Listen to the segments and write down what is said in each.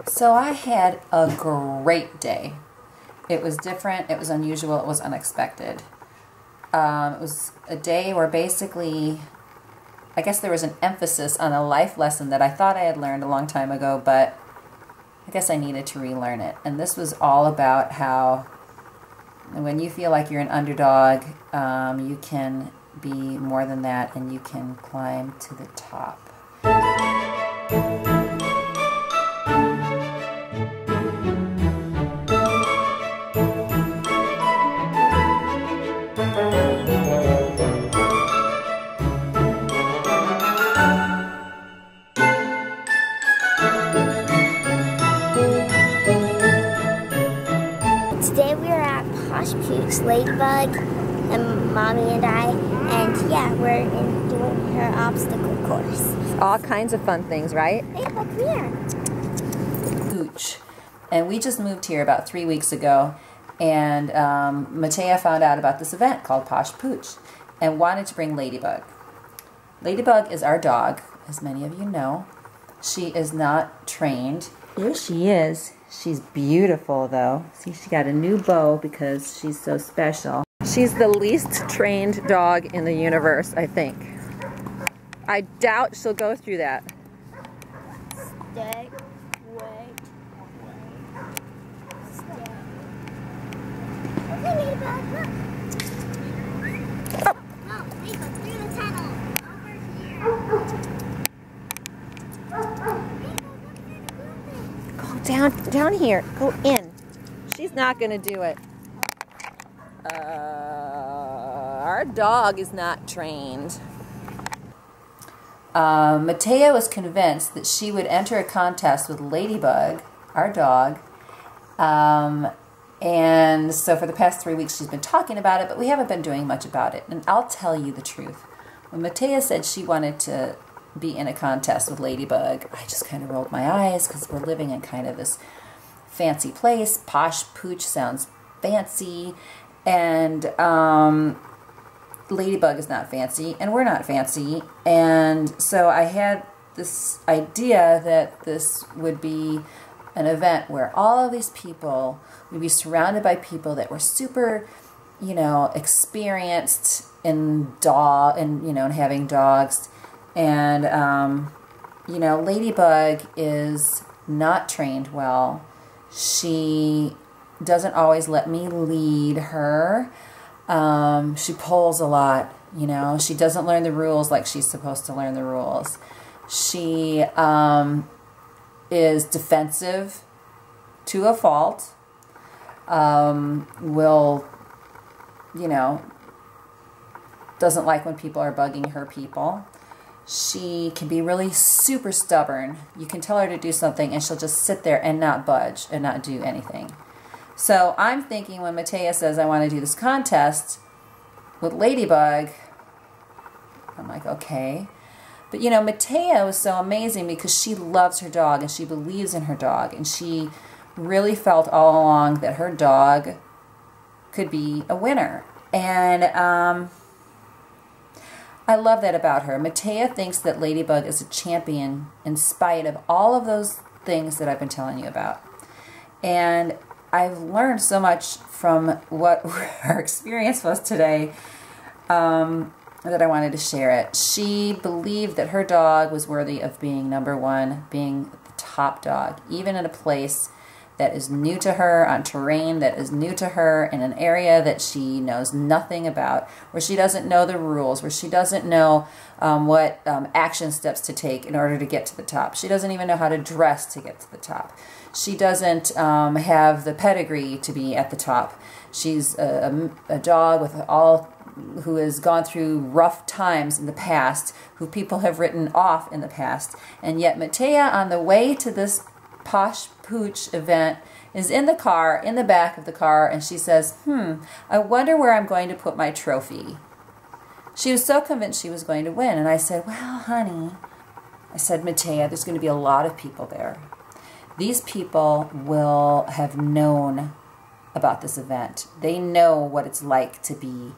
So I had a great day. It was different, it was unusual, it was unexpected. It was a day where basically, I guess there was an emphasis on a life lesson that I thought I had learned a long time ago, but I guess I needed to relearn it. And this was all about how when you feel like you're an underdog, you can be more than that and you can climb to the top. Today we are at Posh Puke's Ladybug, and Mommy and I, and yeah, we're doing her obstacle course. All kinds of fun things, right? Hey, look here. Pooch. And we just moved here about 3 weeks ago, and Matea found out about this event called Posh Pooch and wanted to bring Ladybug. Ladybug is our dog, as many of you know. She is not trained. Here she is. She's beautiful, though. See, she got a new bow because she's so special. She's the least trained dog in the universe, I think. I doubt she'll go through that. Stay, wait, stay. Okay, Ladybug, look. Oh. No, Ladybug, through the tunnel. Over here. Down here. Go in. She's not going to do it. Our dog is not trained. Matea was convinced that she would enter a contest with Ladybug, our dog. And so for the past 3 weeks she's been talking about it, but we haven't been doing much about it. And I'll tell you the truth. When Matea said she wanted to be in a contest with Ladybug, I just kind of rolled my eyes because we're living in kind of this fancy place. Posh Pooch sounds fancy, and Ladybug is not fancy, and we're not fancy. And so I had this idea that this would be an event where all of these people would be surrounded by people that were super, you know, experienced in having dogs. And, you know, Ladybug is not trained well. She doesn't always let me lead her. She pulls a lot, you know. She doesn't learn the rules like she's supposed to learn the rules. She is defensive to a fault. Doesn't like when people are bugging her people. She can be really super stubborn. You can tell her to do something and she'll just sit there and not budge and not do anything. So I'm thinking when Matea says I want to do this contest with Ladybug, I'm like, okay. But you know, Matea was so amazing because she loves her dog and she believes in her dog, and she really felt all along that her dog could be a winner. And I love that about her. Matea thinks that Ladybug is a champion in spite of all of those things that I've been telling you about. And I've learned so much from what her experience was today that I wanted to share it. She believed that her dog was worthy of being number one, being the top dog, even in a place that is new to her, on terrain that is new to her, in an area that she knows nothing about, where she doesn't know the rules, where she doesn't know what action steps to take in order to get to the top. She doesn't even know how to dress to get to the top. She doesn't have the pedigree to be at the top. She's a dog who has gone through rough times in the past, who people have written off in the past. And yet Matea, on the way to this Posh Pooch event, is in the car, in the back of the car, and she says, I wonder where I'm going to put my trophy. She was so convinced she was going to win. And I said, well, honey, I said, Matea, there's going to be a lot of people there. These people will have known about this event. They know what it's like to be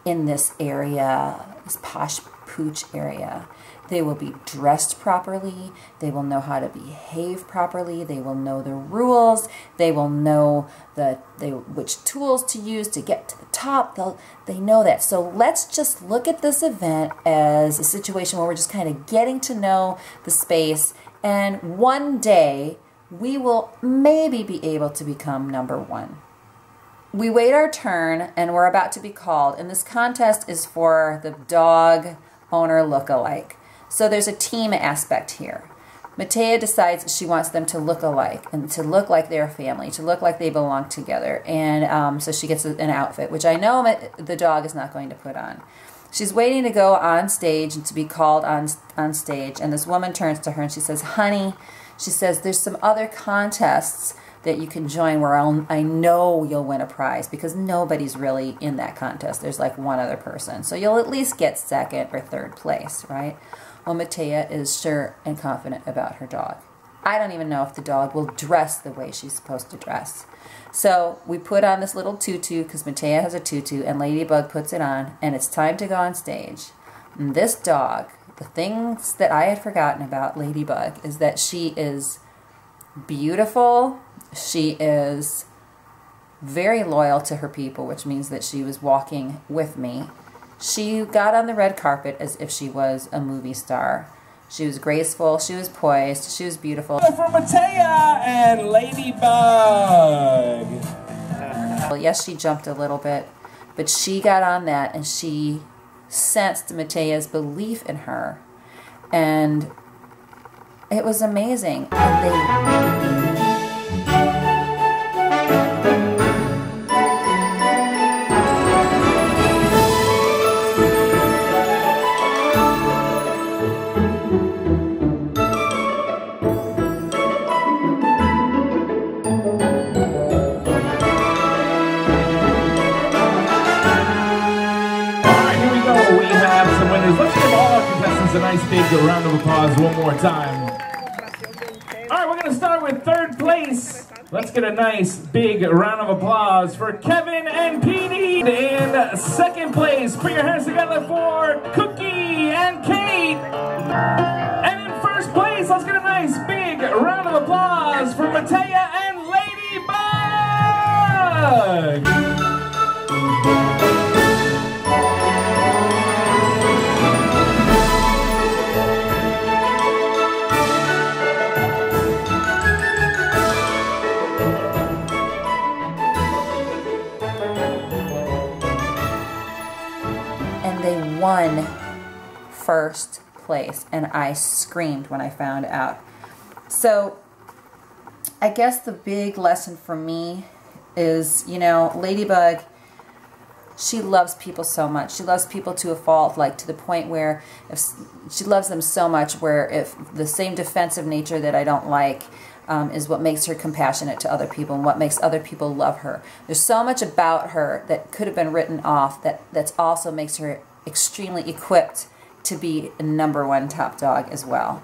in this area, this Posh Pooch area. They will be dressed properly. They will know how to behave properly. They will know the rules. They will know which tools to use to get to the top. They know that. So let's just look at this event as a situation where we're just kind of getting to know the space. And one day we will maybe be able to become number one. We wait our turn and we're about to be called. And this contest is for the dog owner look-alike. So there's a team aspect here. Matea decides she wants them to look alike and to look like they're a family, to look like they belong together. And so she gets an outfit, which I know the dog is not going to put on. She's waiting to go on stage and to be called on stage. And this woman turns to her and she says, honey, she says, there's some other contests that you can join where I know you'll win a prize, because nobody's really in that contest. There's like one other person. So you'll at least get second or third place, right? Well, Matea is sure and confident about her dog. I don't even know if the dog will dress the way she's supposed to dress. So we put on this little tutu, because Matea has a tutu, and Ladybug puts it on, and it's time to go on stage. And this dog, the things that I had forgotten about Ladybug is that she is beautiful. She is very loyal to her people, which means that she was walking with me. She got on the red carpet as if she was a movie star. She was graceful, she was poised, she was beautiful. For Matea and Ladybug. Well, yes, she jumped a little bit, but she got on that and she sensed Matea's belief in her. And it was amazing. And let's give all our contestants a nice big round of applause one more time. Alright, we're going to start with third place. Let's get a nice big round of applause for Kevin and Petey. In second place, put your hands together for Cookie and Kate. And in first place, let's get a nice big round of applause for Matea and Ladybug. Won first place, and I screamed when I found out. So I guess the big lesson for me is, you know, Ladybug, she loves people so much. She loves people to a fault, like to the point where if she loves them so much where if the same defensive nature that I don't like is what makes her compassionate to other people and what makes other people love her. There's so much about her that could have been written off that's also makes her extremely equipped to be a #1 top dog as well.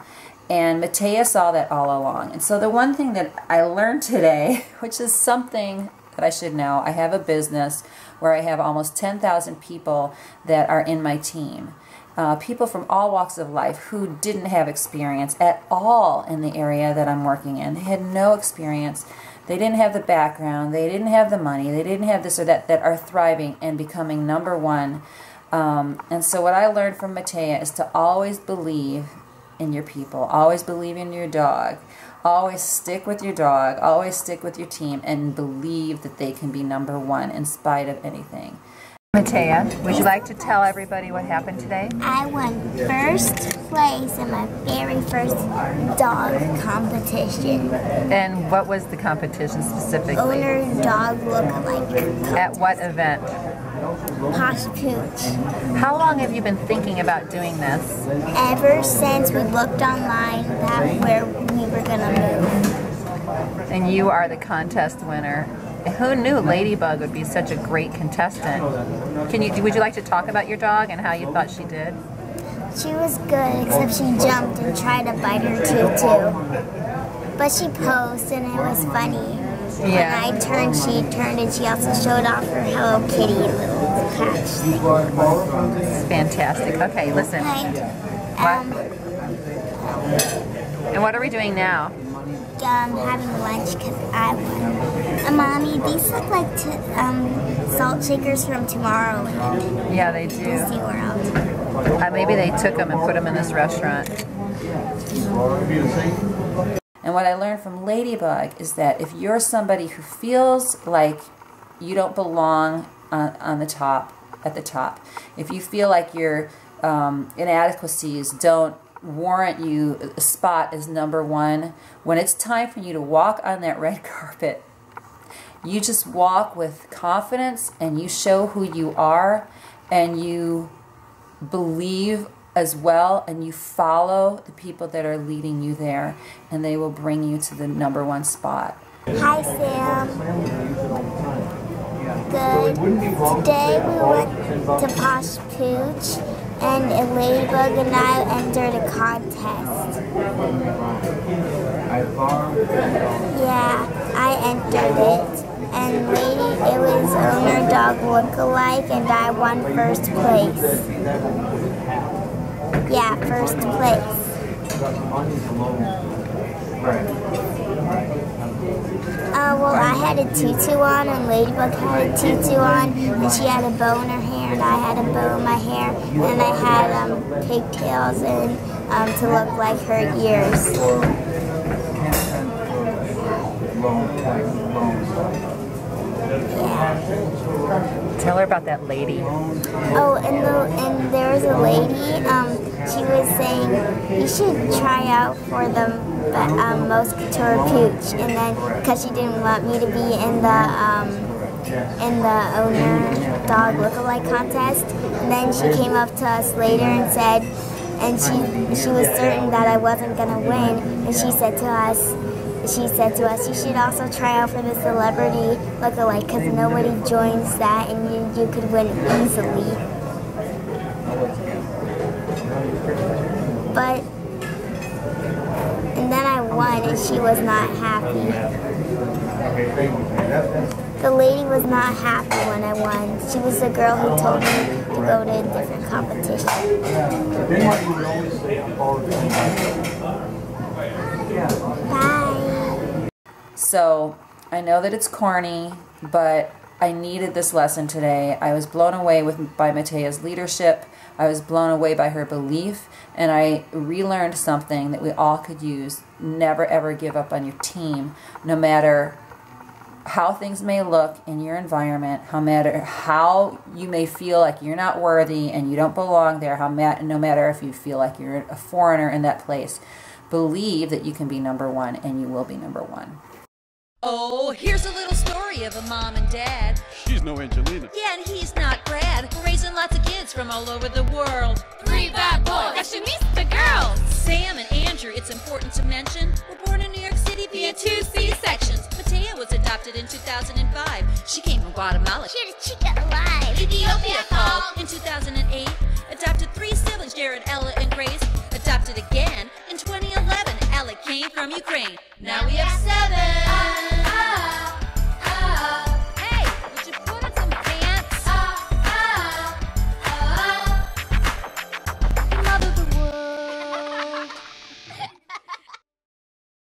And Matea saw that all along. And so the one thing that I learned today, which is something that I should know, I have a business where I have almost 10,000 people that are in my team. People from all walks of life who didn't have experience at all in the area that I'm working in. They had no experience. They didn't have the background. They didn't have the money. They didn't have this or that are thriving and becoming #1. And so what I learned from Matea is to always believe in your people, always believe in your dog, always stick with your dog, always stick with your team, and believe that they can be #1 in spite of anything. Matea, would you like to tell everybody what happened today? I won first place in my very first dog competition. And what was the competition specifically? Owner dog look-alike. At what event? Posh Pooch. How long have you been thinking about doing this? Ever since we looked online about where we were going to move. And you are the contest winner. Who knew Ladybug would be such a great contestant? Would you like to talk about your dog and how you thought she did? She was good, except she jumped and tried to bite her tutu. But she posed and it was funny. Yeah. When I turned, she turned, and she also showed off her Hello Kitty little patch thing. It's fantastic. Okay, listen. What? And what are we doing now? Having lunch because I won. Mommy, these look like salt shakers from Tomorrowland. Yeah, they do. Disney World. Maybe they took them and put them in this restaurant. And what I learned from Ladybug is that if you're somebody who feels like you don't belong at the top, if you feel like your inadequacies don't warrant you a spot as number one, when it's time for you to walk on that red carpet, you just walk with confidence and you show who you are and you believe as well, and you follow the people that are leading you there, and they will bring you to the number one spot. Hi, Sam. Good. Today we went to Posh Pooch, and Ladybug and I entered a contest. Yeah, I entered it, and it was owner dog look-alike, and I won first place. Yeah, first place. Well, I had a tutu on, and Ladybug had a tutu on, and she had a bow in her hair, and I had a bow in my hair, and I had pigtails and to look like her ears. Yeah. Tell her about that lady. Oh, and there was a lady, she was saying you should try out for the most couture pooch, and then because she didn't want me to be in the owner dog look-alike contest, and then she came up to us later and said, and she was certain that I wasn't gonna win, and she said to us, you should also try out for the celebrity look-alike because nobody joins that, and you could win easily. And then I won, and she was not happy. The lady was not happy when I won. She was the girl who told me to go to a different competition. Bye. So, I know that it's corny, but I needed this lesson today. I was blown away by Matea's leadership. I was blown away by her belief, and I relearned something that we all could use. Never ever give up on your team, no matter how things may look in your environment, no matter how you may feel like you're not worthy and you don't belong there, no matter if you feel like you're a foreigner in that place. Believe that you can be number one, and you will be number one. Oh, here's a little story of a mom and dad. She's no Angelina. Yeah, and he's not Brad. We're raising lots of kids from all over the world. 3 bad boys, fashionista girls. Sam and Andrew, it's important to mention, were born in New York City via 2 C-sections. Matea was adopted in 2005. She came from Guatemala. She's a chica alive. Ethiopia called in 2008. Adopted 3 siblings, Jared, Ella, and Grace. Adopted again in 2011. Alec came from Ukraine. Now we have 7.